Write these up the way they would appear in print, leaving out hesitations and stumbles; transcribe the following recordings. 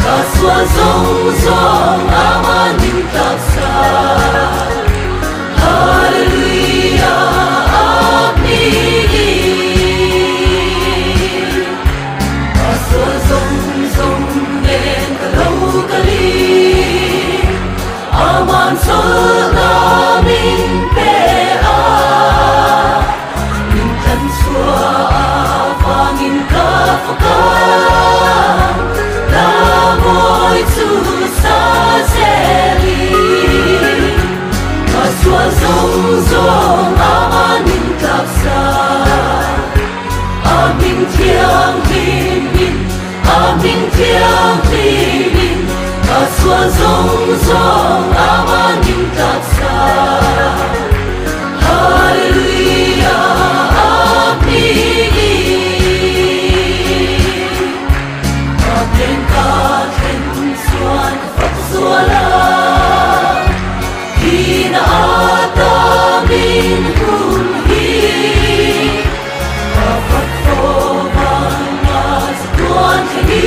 xua rong rong amanin taksa Hallelujah amin xua rong rong lên cả lâu kali aman sol namin pea mintan xua vangin kafakan Lamoy susah seli Kasua zong zong amanin taksa Amin tiang limin Amin tiang limin Kasua zong zong amanin taksa Hallelujah amin Min hum hi Kapat foban mas tuan hi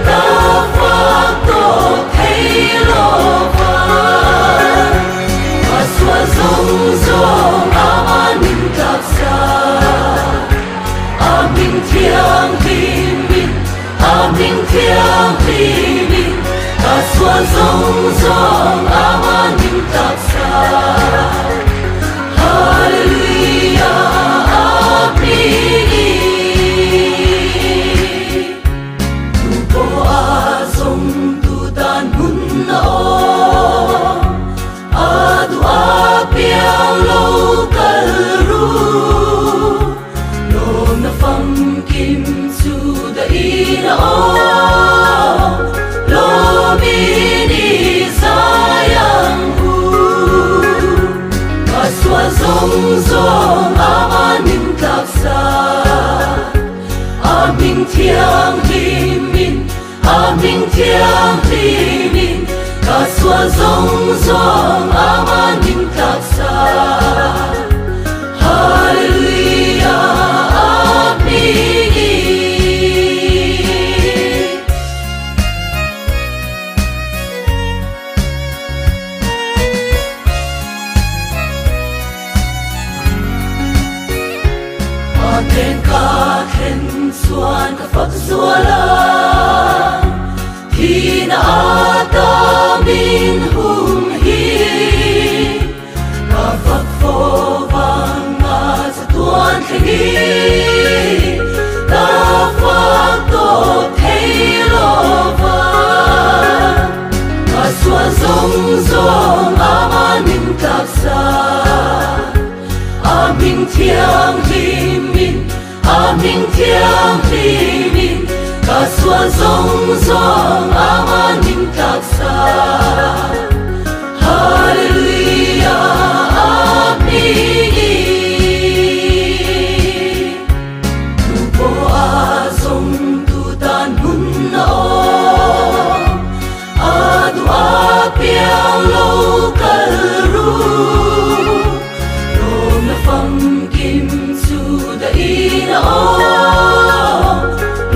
Kapat to thay lovan Kaswa zong zong amanin taksa Amin tiang limin Amin tiang limin Kaswa zong zong amanin taksa Hallelujah amin Tupo azong tutan hunna Adu apiang lokal ru Lom na fam kim suda ina Lomini sayang Zong zong amanin taksa Amin tiang limin Amin tiang limin Kaswa zong zong amanin taksa Hallelujah amin Tên ca khen xuan ca phật xua la Thì na ta min hùng hi Ca phật phô vang nga sa tuan khen hi Ta phật tô thay lo vang Ca xua zong zong amanin taksa Amin tiang limin Amin tiang limin Kaswa zong zong amanin taksa Hallelujah amin Tupo azong tutan hunna Adu apiang lokal ru Fam kim suda ina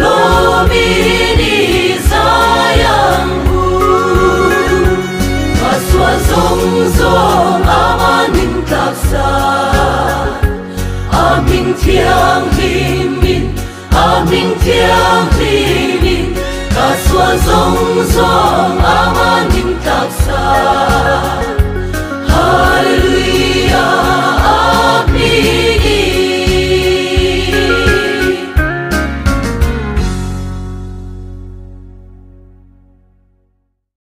Lomini sayang Kaswa zong zong amanin taksa Amin tiang limin Amin tiang limin Kaswa zong zong